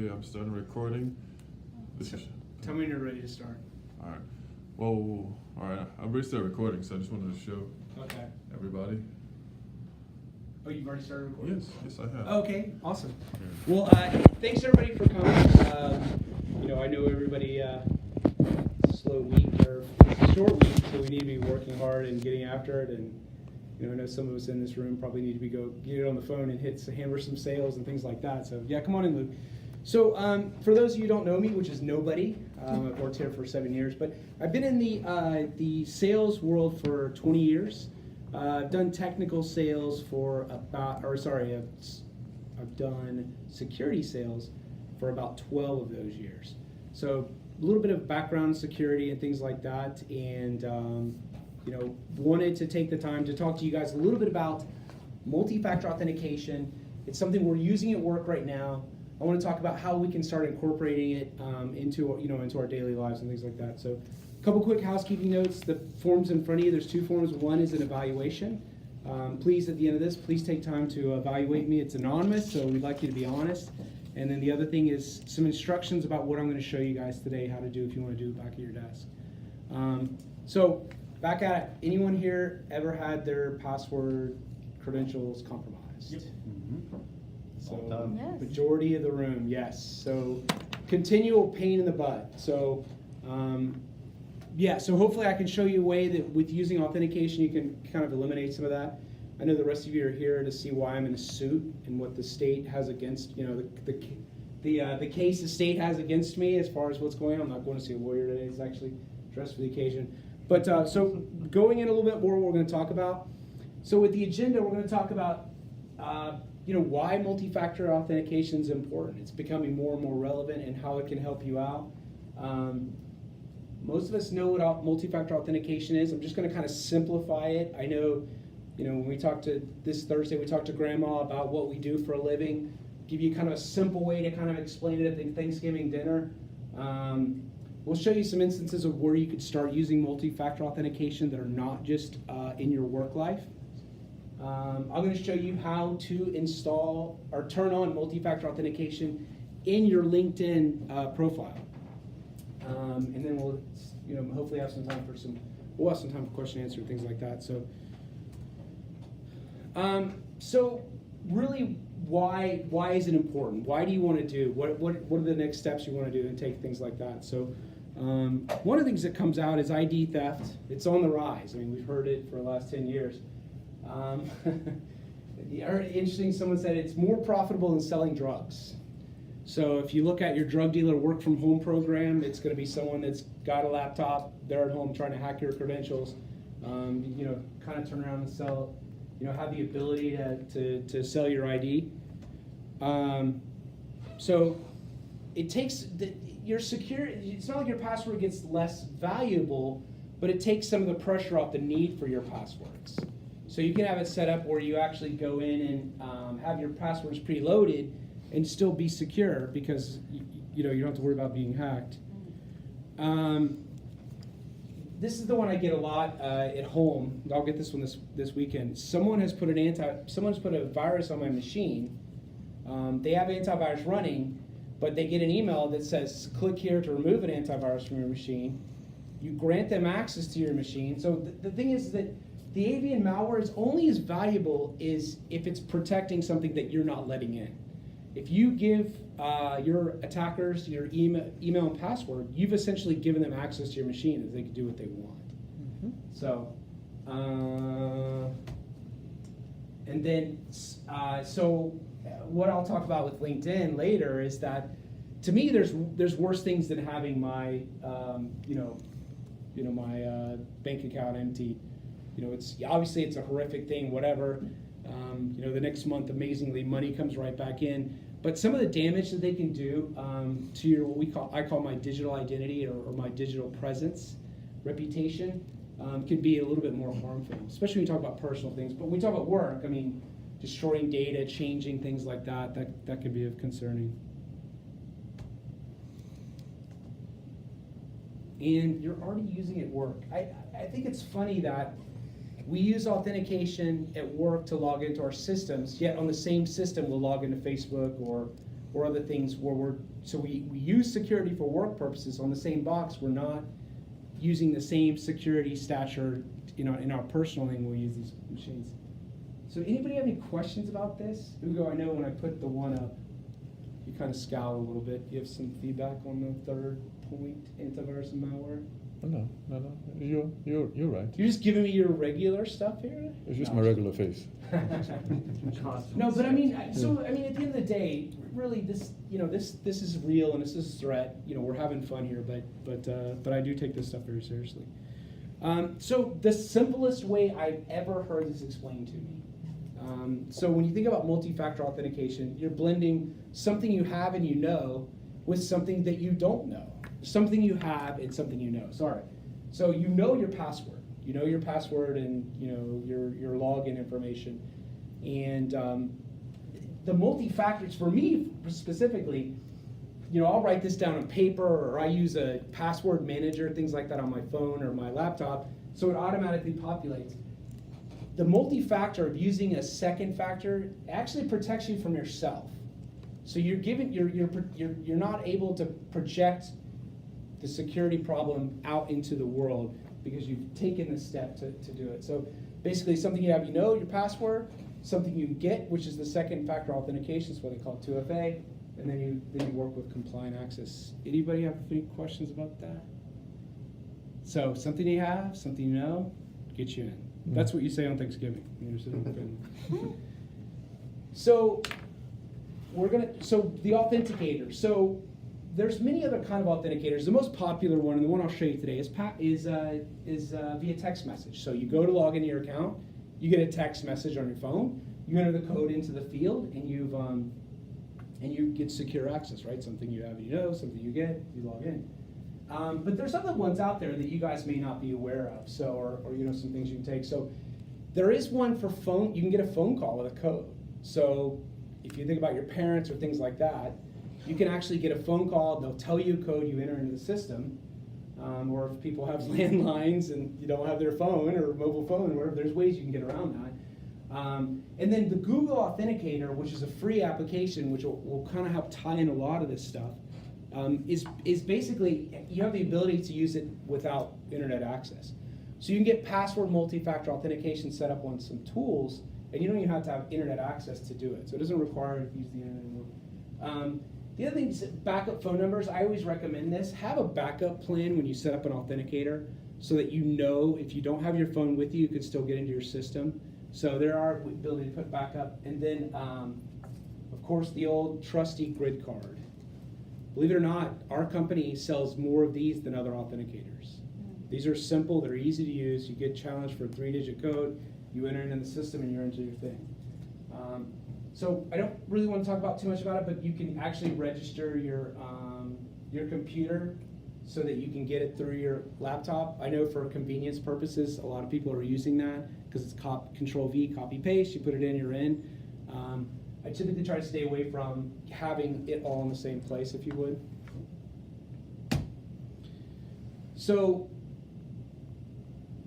I'm starting recording. Tell me when you're ready to start. All right. Well, all right. I'm ready to start recording, so I just wanted to show Okay. everybody. Oh, you've already started recording? Yes, I have. Okay, awesome. Yeah. Well, thanks everybody for coming. I know everybody, it's a slow week, or it's a short week, so we need to be working hard and getting after it. And, I know some of us in this room probably need to get on the phone and hammer some sales and things like that. So, yeah, come on in, Luke. So, for those of you who don't know me, which is nobody, I've worked here for 7 years, but I've been in the sales world for 20 years. I've done technical sales for I've done security sales for about 12 of those years. So a little bit of background in security and things like that, and wanted to take the time to talk to you guys a little bit about multi-factor authentication. It's something we're using at work right now. I want to talk about how we can start incorporating it into our daily lives and things like that. So a couple quick housekeeping notes. The forms in front of you, there's two forms. One is an evaluation. Please, at the end of this, please take time to evaluate me. It's anonymous, so we'd like you to be honest. And then the other thing is some instructions about what I'm going to show you guys today, how to do if you want to do it back at your desk. So back at it, anyone here ever had their password credentials compromised? Yep. Mm-hmm. So Yes. Majority of the room, yes. So continual pain in the butt. So so hopefully I can show you a way that with using authentication you can kind of eliminate some of that. I know the rest of you are here to see why I'm in a suit and what the state has against, the case the state has against me as far as what's going on. I'm not going to see a lawyer today. It's actually dressed for the occasion. But so going in a little bit more what we're going to talk about. So with the agenda, we're going to talk about why multi-factor authentication is important. It's becoming more and more relevant and how it can help you out. Most of us know what multi-factor authentication is. I'm just going to kind of simplify it. I know, when we talked to this Thursday, we talked to Grandma about what we do for a living. Give you kind of a simple way to kind of explain it at the Thanksgiving dinner. We'll show you some instances of where you could start using multi-factor authentication that are not just in your work life. I'm going to show you how to install or turn on multi-factor authentication in your LinkedIn profile. And then we'll, hopefully have some time for question and answer and things like that. So really, why is it important? Why do you want to do? What are the next steps you want to do and take things like that? So one of the things that comes out is ID theft. It's on the rise. I mean, we've heard it for the last 10 years. Interesting, someone said it's more profitable than selling drugs. So if you look at your drug dealer work from home program, it's going to be someone that's got a laptop, they're at home trying to hack your credentials, kind of turn around and sell, have the ability to sell your ID. So it takes your security. It's not like your password gets less valuable, but it takes some of the pressure off the need for your passwords. So you can have it set up where you actually go in and have your passwords preloaded and still be secure because you don't have to worry about being hacked. This is the one I get a lot at home. I'll get this one this weekend. Someone has put a virus on my machine. They have antivirus running, but they get an email that says, click here to remove an antivirus from your machine. You grant them access to your machine. So the thing is that the avian malware is only as valuable as if it's protecting something that you're not letting in. If you give your attackers your email and password, you've essentially given them access to your machine and they can do what they want. Mm-hmm. So, so what I'll talk about with LinkedIn later is that, to me, there's worse things than having my my bank account empty. It's obviously it's a horrific thing, whatever. The next month, amazingly, money comes right back in. But some of the damage that they can do to your I call my digital identity or my digital presence, reputation, can be a little bit more harmful, especially when you talk about personal things. But when we talk about work, I mean, destroying data, changing things like that could be concerning. And you're already using it at work. I think it's funny that we use authentication at work to log into our systems, yet on the same system we'll log into Facebook or or other things where we use security for work purposes on the same box. We're not using the same security stature, in our personal thing. We'll use these machines. So anybody have any questions about this? Ugo, I know when I put the one up, you kind of scowl a little bit. Do you have some feedback on the third point, antivirus and malware? No. You're right. You're just giving me your regular stuff here? It's just my regular face. No, but I mean, at the end of the day, really, this is real and this is a threat. We're having fun here, but I do take this stuff very seriously. So the simplest way I've ever heard this explained to me. So when you think about multi-factor authentication, you're blending something you have and you know with something that you don't know. Something you have and something you know. Sorry. So you know your password. You know your password and your login information. And the multi-factors, for me specifically, I'll write this down on paper, or I use a password manager, things like that on my phone or my laptop, so it automatically populates. The multi-factor of using a second factor actually protects you from yourself. So you're not able to project the security problem out into the world because you've taken the step to do it. So basically, something you have, your password, something you get, which is the second factor authentication, is what they call 2FA, and then you work with compliant access. Anybody have any questions about that? So something you have, something you know, gets you in. That's what you say on Thanksgiving. So the authenticator. So there's many other kind of authenticators. The most popular one, and the one I'll show you today, is via text message. So you go to log into your account, you get a text message on your phone, you enter the code into the field, and you get secure access, right? Something you have, something you get, you log in. But there's other ones out there that you guys may not be aware of, or some things you can take. So there is one for phone. You can get a phone call with a code. So if you think about your parents or things like that, you can actually get a phone call. They'll tell you a code, you enter into the system. Or if people have landlines and you don't have their phone or mobile phone, or whatever, there's ways you can get around that. And then the Google Authenticator, which is a free application, which will kind of help tie in a lot of this stuff, is basically, you have the ability to use it without internet access. So you can get password multi-factor authentication set up on some tools, and you don't even have to have internet access to do it. So it doesn't require you to use the internet anymore. The other thing is backup phone numbers. I always recommend this. Have a backup plan when you set up an authenticator so that if you don't have your phone with you, you can still get into your system. So there are ability to put backup. And then, of course, the old trusty grid card. Believe it or not, our company sells more of these than other authenticators. These are simple, they're easy to use. You get challenged for a 3-digit code, you enter it in the system, and you're into your thing. So I don't really want to talk about too much about it, but you can actually register your computer so that you can get it through your laptop. I know for convenience purposes, a lot of people are using that because it's Control-V, copy-paste, you put it in, you're in. I typically try to stay away from having it all in the same place, if you would. So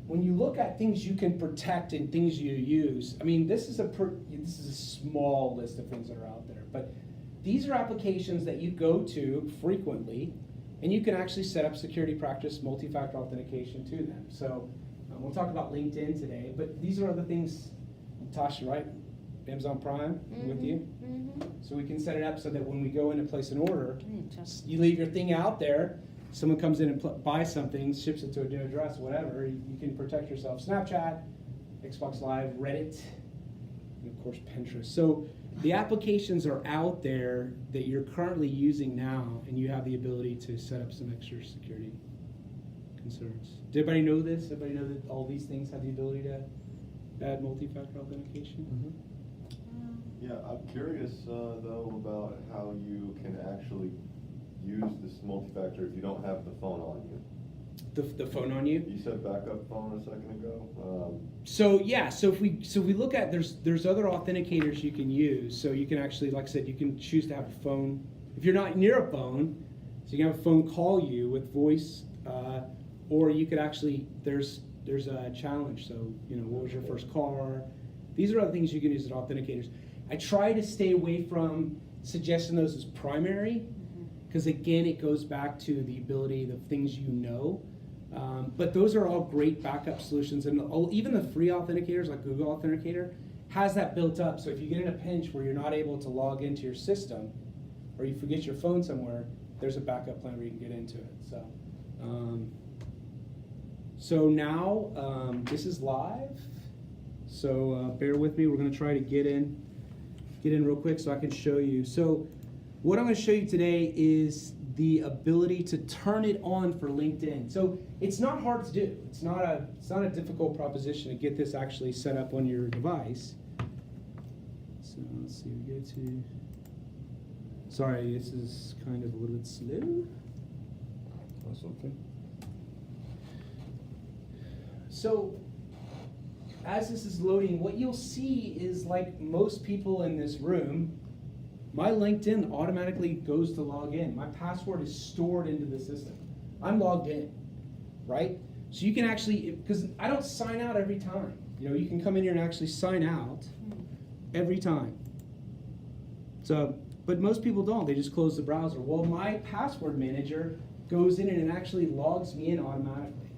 when you look at things you can protect and things you use, I mean, this is a small list of things that are out there, but these are applications that you go to frequently, and you can actually set up security practice multi-factor authentication to them. So we'll talk about LinkedIn today, but these are other things. Tasha, right? Amazon Prime with you. So we can set it up so that when we go in and place an order, you leave your thing out there, someone comes in and buys something, ships it to a new address, whatever, you can protect yourself. Snapchat, Xbox Live, Reddit, and of course Pinterest. So the applications are out there that you're currently using now, and you have the ability to set up some extra security concerns. Did everybody know this? Everybody know that all these things have the ability to add multi-factor authentication? Yeah, I'm curious though about how you can actually use this multi-factor if you don't have the phone on you. The phone on you? You said backup phone a second ago. So if we look at there's other authenticators you can use. So you can actually, like I said, you can choose to have a phone if you're not near a phone. So you can have a phone call you with voice, or you could actually there's a challenge. So what was your first car? These are other things you can use as authenticators. I try to stay away from suggesting those as primary, because again, it goes back to the ability, the things you know. But those are all great backup solutions, and even the free authenticators like Google Authenticator has that built up. So if you get in a pinch where you're not able to log into your system, or you forget your phone somewhere, there's a backup plan where you can get into it. So now this is live. So bear with me. We're going to try to get in real quick so I can show you. So what I'm going to show you today is the ability to turn it on for LinkedIn. So it's not hard to do. It's not a difficult proposition to get this actually set up on your device. So let's see, we go to, sorry, this is kind of a little bit slow. That's okay. So as this is loading, what you'll see is, like most people in this room, my LinkedIn automatically goes to log in. My password is stored into the system. I'm logged in, right? So you can actually, because I don't sign out every time. You know, you can come in here and actually sign out every time. So, but most people don't. They just close the browser. Well, my password manager goes in and it actually logs me in automatically.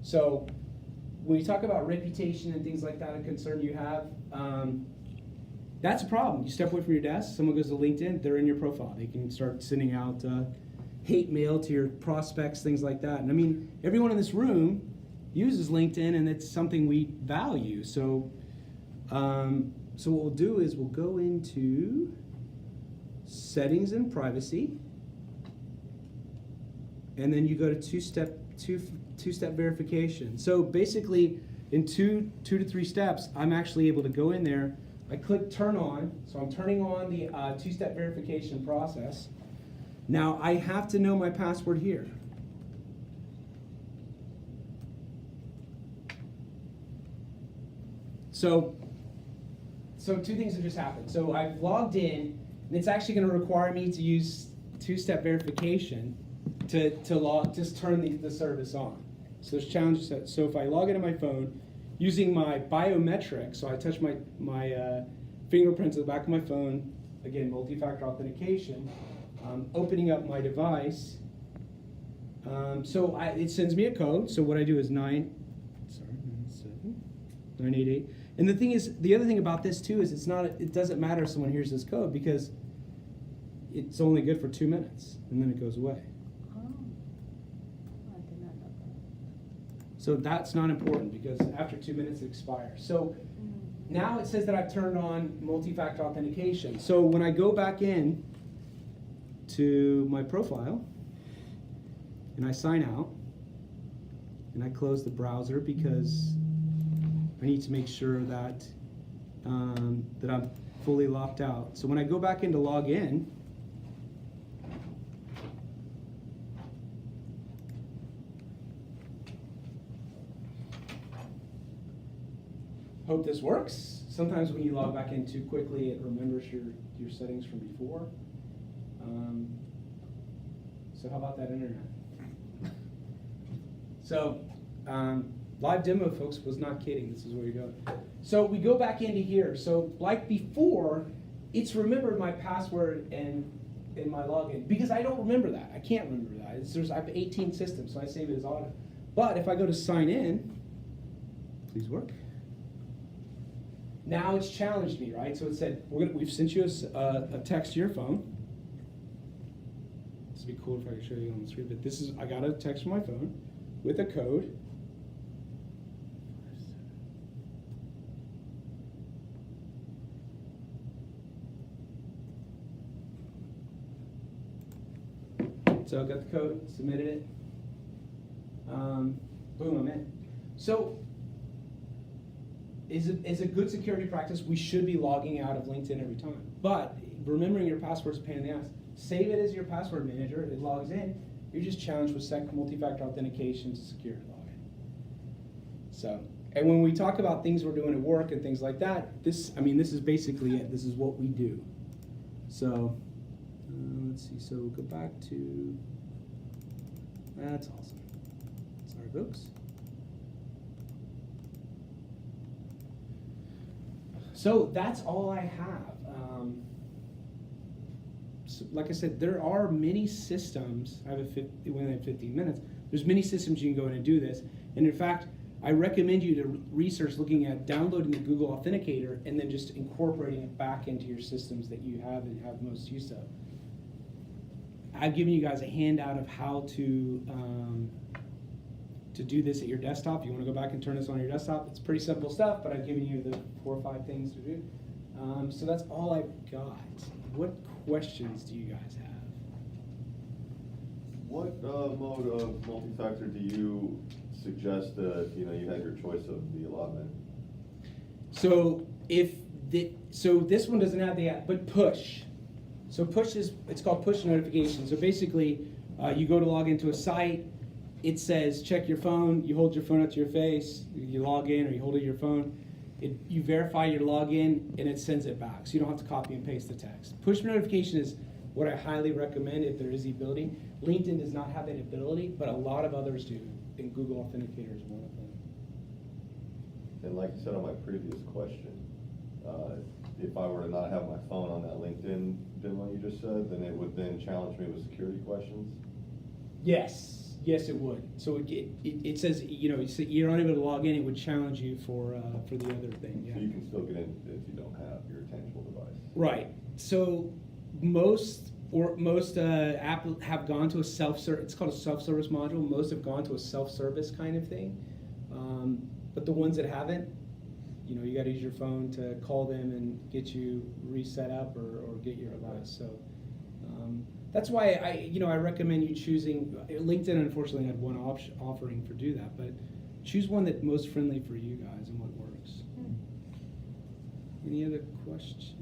So when you talk about reputation and things like that, a concern you have, that's a problem. You step away from your desk, someone goes to LinkedIn, they're in your profile. They can start sending out hate mail to your prospects, things like that. And I mean, everyone in this room uses LinkedIn, and it's something we value. So, so what we'll do is we'll go into settings and privacy, and then you go to two-step verification. So basically, in two to three steps, I'm actually able to go in there. I click turn on, so I'm turning on the two-step verification process. Now I have to know my password here. So two things have just happened. So I've logged in, and it's actually going to require me to use two-step verification to just turn the service on. So there's challenges. So if I log into my phone using my biometric, so I touch my fingerprints at the back of my phone, again, multi-factor authentication, opening up my device. It sends me a code. So what I do is 988. And the thing is, the other thing about this too is it doesn't matter if someone hears this code, because it's only good for 2 minutes and then it goes away. Oh, I did not know that. So that's not important, because after 2 minutes it expires. So now it says that I've turned on multi-factor authentication. So when I go back in to my profile and I sign out and I close the browser, because I need to make sure that that I'm fully locked out. So when I go back in to log in, hope this works. Sometimes when you log back in too quickly, it remembers your settings from before. So how about that internet? So live demo, folks, was not kidding. This is where you're going. So we go back into here. So like before, it's remembered my password and my login, because I don't remember that. I can't remember that. I have 18 systems, so I save it as auto. But if I go to sign in, please work. Now it's challenged me, right? So it said, we've sent you a text to your phone. This would be cool if I could show you on the screen, but I got a text from my phone with a code. So I got the code, submitted it. Boom, I'm in. So is a good security practice, we should be logging out of LinkedIn every time. But remembering your password is a pain in the ass. Save it as your password manager. It logs in. You're just challenged with multi-factor authentication to secure login. So, and when we talk about things we're doing at work and things like that, this is basically it. This is what we do. So, let's see. So we'll go back to. That's awesome. Sorry, folks. So that's all I have. like I said, there are many systems. We only have 15 minutes. There's many systems you can go in and do this. And in fact, I recommend you to research looking at downloading the Google Authenticator and then just incorporating it back into your systems that you have and have most use of. I've given you guys a handout of how to do this at your desktop. If you want to go back and turn this on your desktop, it's pretty simple stuff, but I've given you the 4 or 5 things to do. So that's all I've got. What questions do you guys have? What mode of multi-factor do you suggest if you had your choice of the allotment? So this one doesn't have the app, but push. So push it's called push notification. So basically, you go to log into a site. It says check your phone. You hold your phone up to your face. You log in, or you hold it to your phone. You verify your login, and it sends it back. So you don't have to copy and paste the text. Push notification is what I highly recommend if there is the ability. LinkedIn does not have that ability, but a lot of others do, and Google Authenticator is one of them. And like you said on my previous question, if I were to not have my phone on that LinkedIn demo you just said, then it would then challenge me with security questions? Yes, it would. So it says, you're unable to log in, it would challenge you for the other thing. Yeah. So you can still get in if you don't have your tangible device? Right. So most apps have gone to a self-service. It's called a self-service module. Most have gone to a self-service kind of thing. But the ones that haven't, you got to use your phone to call them and get you reset up or get your device. So that's why I recommend you choosing. LinkedIn unfortunately had one offering for do that, but choose one that's most friendly for you guys and what works. Any other questions?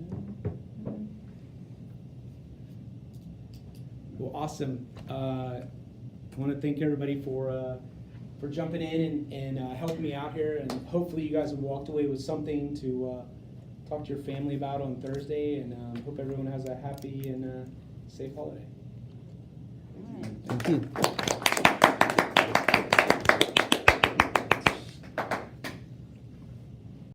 Well, awesome. I want to thank everybody for jumping in and helping me out here, and hopefully you guys have walked away with something to talk to your family about on Thursday, and hope everyone has a happy and safe holiday. All right. Thank you.